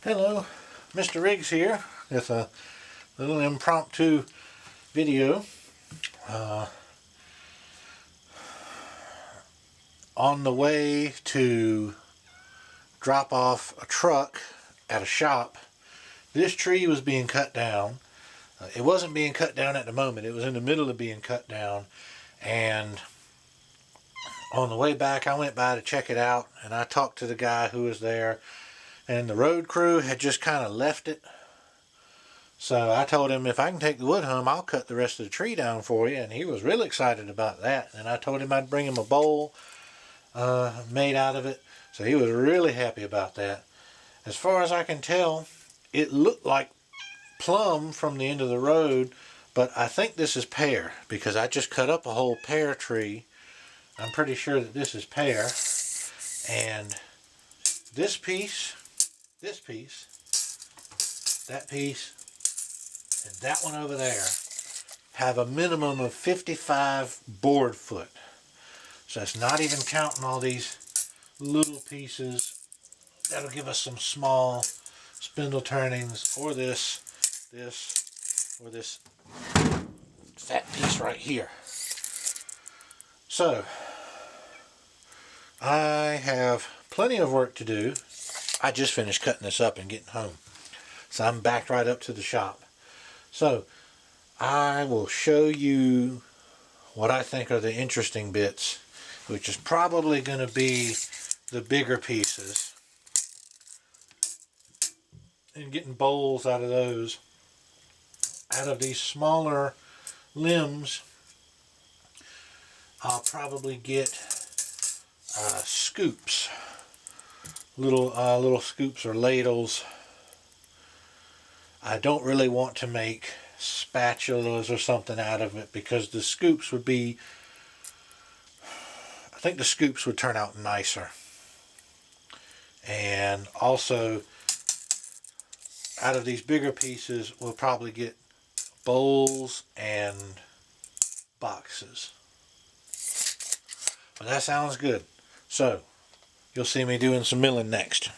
Hello, Mr. Riggs here with a little impromptu video. Uh, on the way to drop off a truck at a shop, this tree was being cut down. It wasn't being cut down at the moment, it was in the middle of being cut down, and on the way back I went by to check it out, and I talked to the guy who was there, and the road crew had just kind of left it. So I told him, if I can take the wood home, I'll cut the rest of the tree down for you. And he was really excited about that. And I told him I'd bring him a bowl made out of it. So he was really happy about that. As far as I can tell, it looked like plum from the end of the road, but I think this is pear because I just cut up a whole pear tree. I'm pretty sure that this is pear. And this piece, that piece, and that one over there have a minimum of 55 board foot. So it's not even counting all these little pieces. That'll give us some small spindle turnings, or this, or this fat piece right here. So I have plenty of work to do. I just finished cutting this up and getting home. So I'm backed right up to the shop. So I will show you what I think are the interesting bits, which is probably going to be the bigger pieces, and getting bowls out of those. Out of these smaller limbs, I'll probably get scoops, little scoops or ladles. I don't really want to make spatulas or something out of it because the scoops would be, I think the scoops would turn out nicer. And also, out of these bigger pieces, we'll probably get bowls and boxes. But that sounds good. So, you'll see me doing some milling next.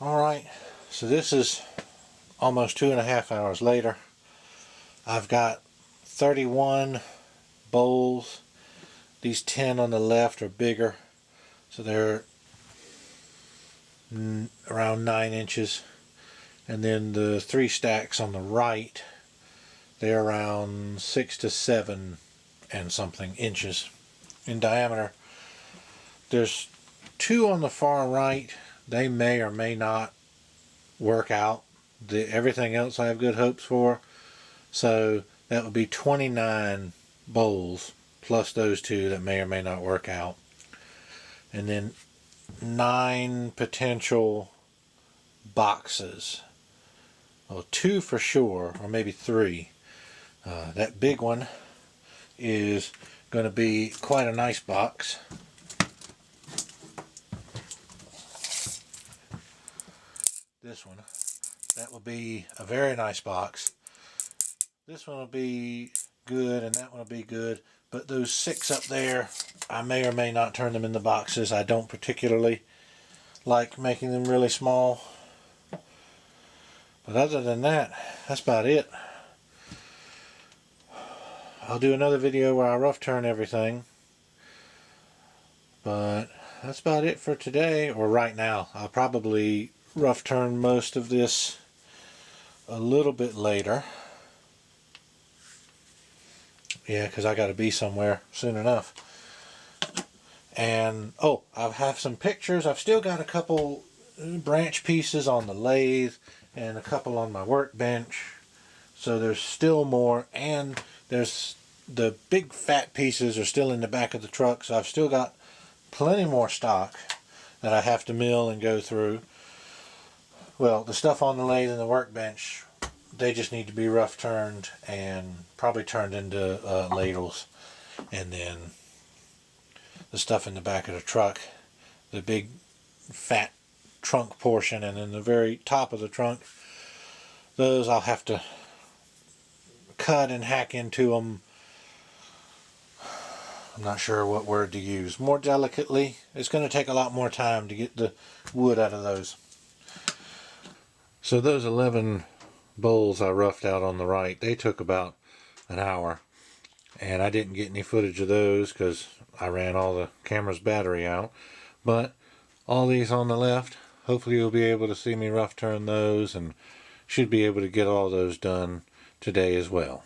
Alright, so this is almost 2.5 hours later. I've got 31 bowls. These 10 on the left are bigger, so they're around 9 inches. And then the 3 stacks on the right, they're around 6 to 7 and something inches in diameter. There's 2 on the far right. They may or may not work out. Everything else I have good hopes for. So that would be 29 bowls plus those 2 that may or may not work out. And then 9 potential boxes. Well, 2 for sure, or maybe 3. That big one is going to be quite a nice box. This one, that will be a very nice box. This one will be good, and that one will be good. But those 6 up there, I may or may not turn them into boxes. I don't particularly like making them really small. But other than that, that's about it. I'll do another video where I rough turn everything. But that's about it for today, or right now. I'll probably rough turn most of this a little bit later. Yeah, because I got to be somewhere soon enough. And, oh, I have some pictures. I've still got a couple branch pieces on the lathe and a couple on my workbench. So there's still more. And there's the big fat pieces are still in the back of the truck. So I've still got plenty more stock that I have to mill and go through. Well, the stuff on the lathe and the workbench, they just need to be rough turned and probably turned into ladles. And then the stuff in the back of the truck, the big fat trunk portion, and then the very top of the trunk, those I'll have to cut and hack into them. I'm not sure what word to use. More delicately. It's going to take a lot more time to get the wood out of those. So those 11 bowls I roughed out on the right, they took about an hour. And I didn't get any footage of those because I ran all the camera's battery out. But all these on the left, hopefully you'll be able to see me rough turn those, and should be able to get all those done today as well.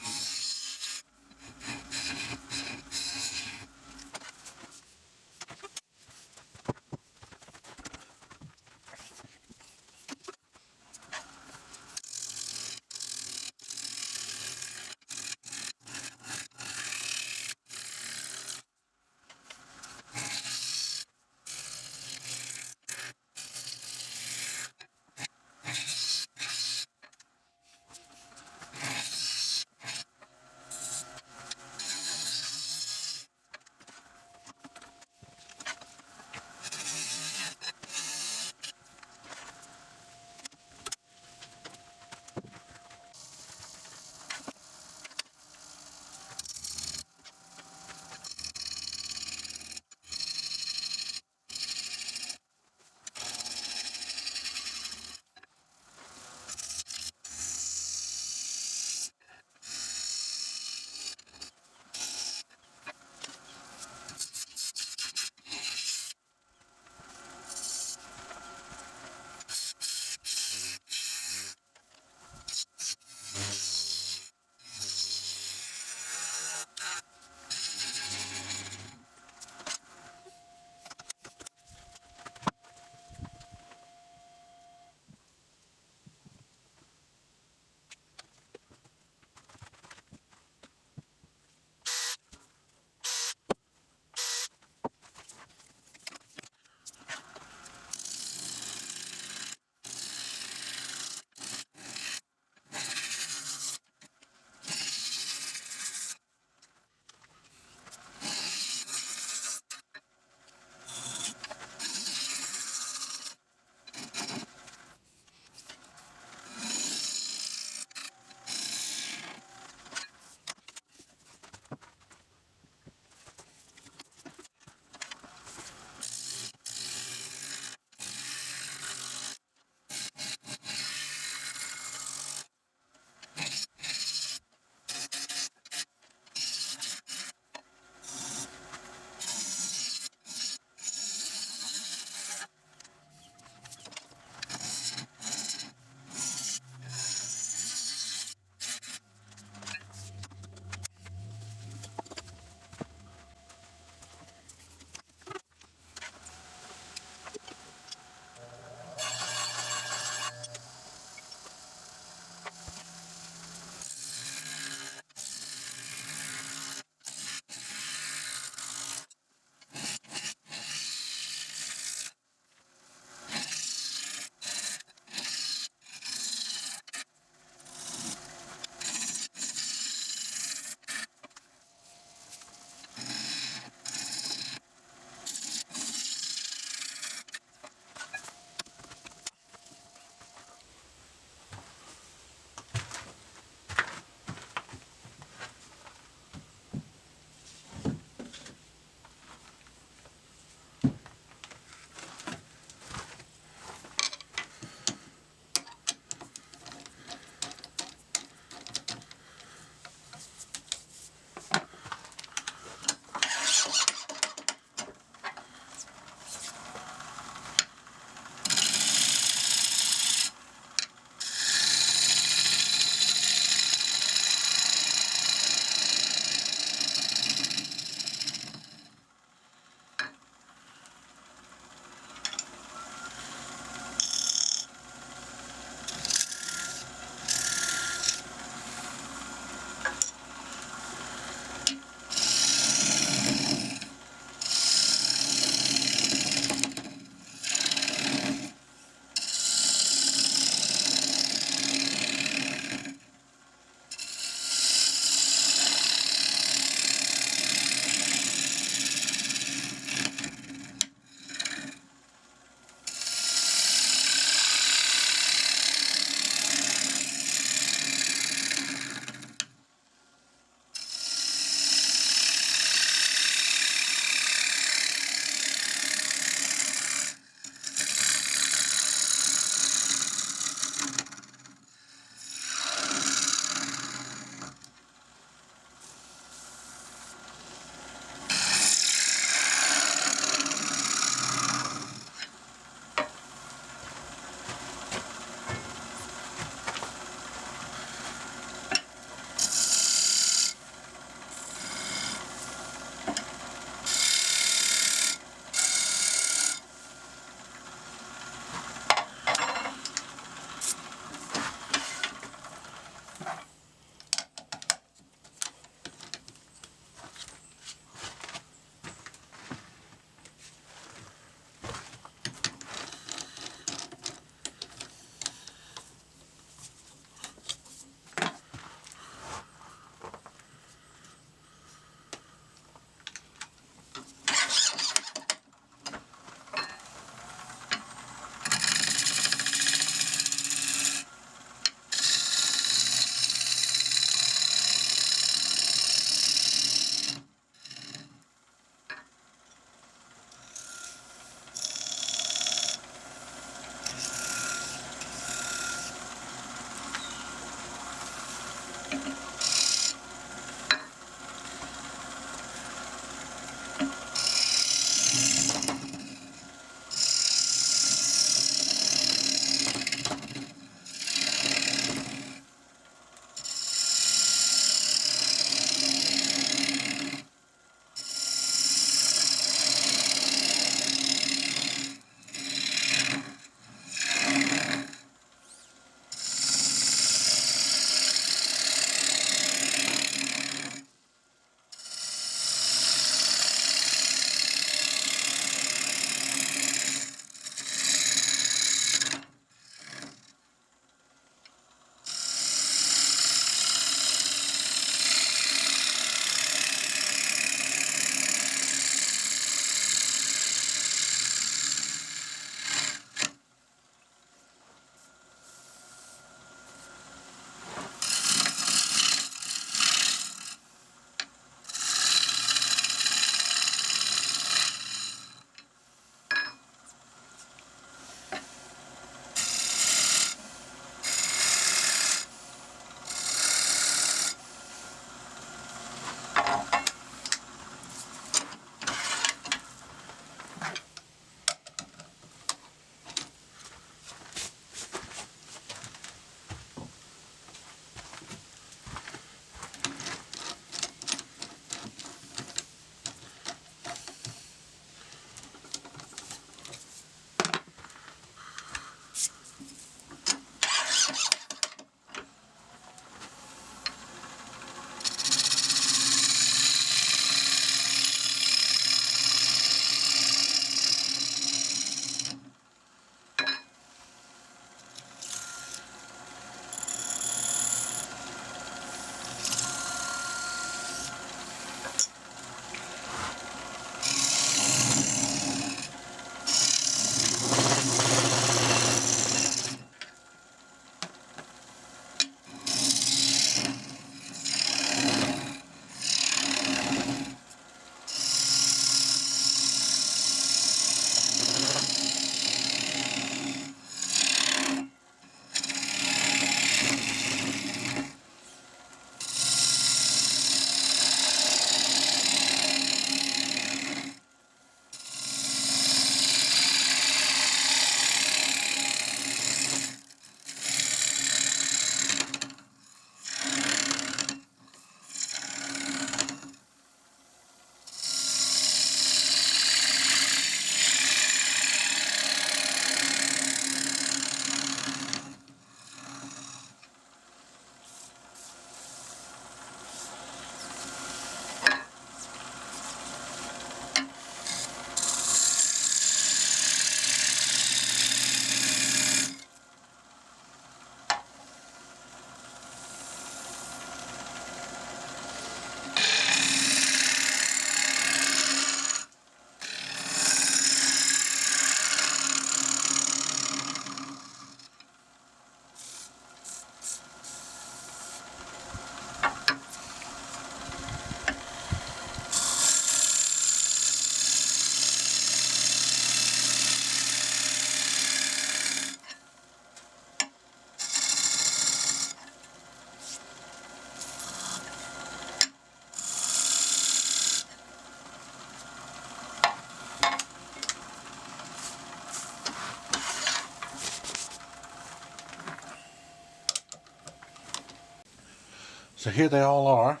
So here they all are,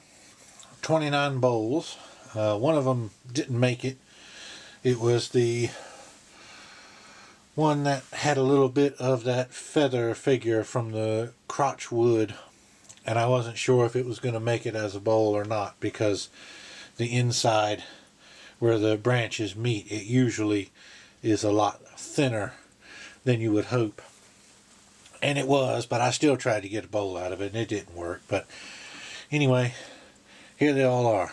29 bowls. One of them didn't make it. It was the one that had a little bit of that feather figure from the crotch wood, and I wasn't sure if it was going to make it as a bowl or not, because the inside where the branches meet, it usually is a lot thinner than you would hope. And it was, but I still tried to get a bowl out of it and it didn't work. But anyway, here they all are.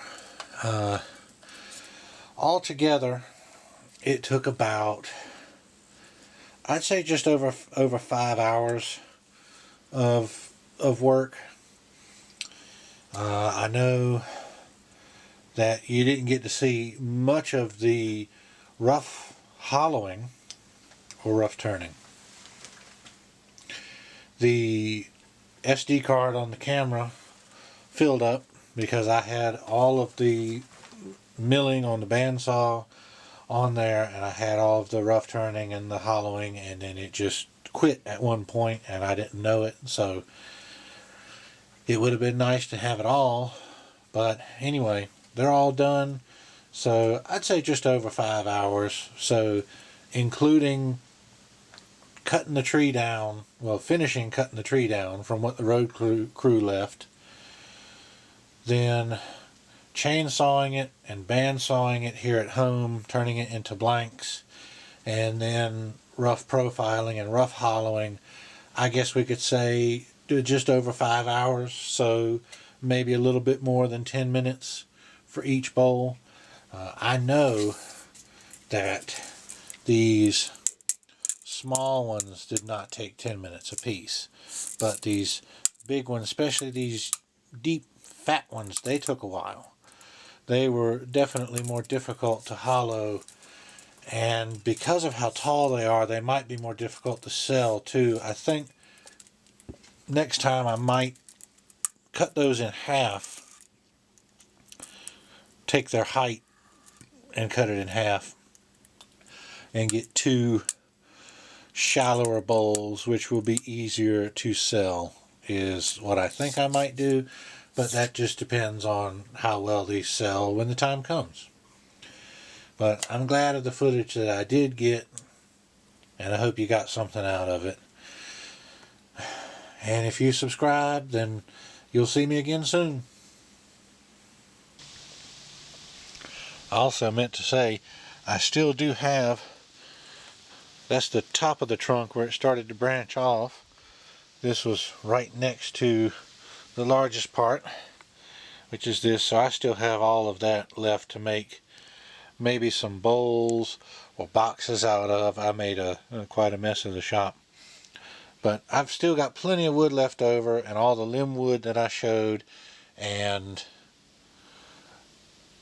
Altogether, it took about, I'd say, just over 5 hours of work. I know that you didn't get to see much of the rough hollowing or rough turning. The SD card on the camera filled up because I had all of the milling on the bandsaw on there, and I had all of the rough turning and the hollowing, and then it just quit at one point and I didn't know it. So it would have been nice to have it all, but anyway, they're all done. So I'd say just over 5 hours. So including cutting the tree down, well, finishing cutting the tree down from what the road crew left, then chainsawing it and bandsawing it here at home, turning it into blanks, and then rough profiling and rough hollowing, I guess we could say just over 5 hours. So maybe a little bit more than 10 minutes for each bowl. I know that these small ones did not take 10 minutes a piece, but these big ones, especially these deep fat ones, they took a while. They were definitely more difficult to hollow, and because of how tall they are, they might be more difficult to sell too. I think next time I might cut those in half, take their height and cut it in half, and get 2 shallower bowls, which will be easier to sell, is what I think I might do. But that just depends on how well these sell when the time comes. But I'm glad of the footage that I did get, and I hope you got something out of it. And if you subscribe, then you'll see me again soon. I also meant to say, I still do have, that's the top of the trunk where it started to branch off. This was right next to the largest part, which is this. So I still have all of that left to make maybe some bowls or boxes out of. I made quite a mess of the shop. But I've still got plenty of wood left over, and all the limb wood that I showed, and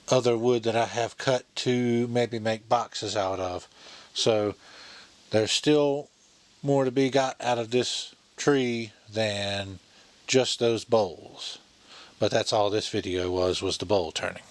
other wood that I have cut to maybe make boxes out of. So there's still more to be got out of this tree than just those bowls. But that's all this video was the bowl turning.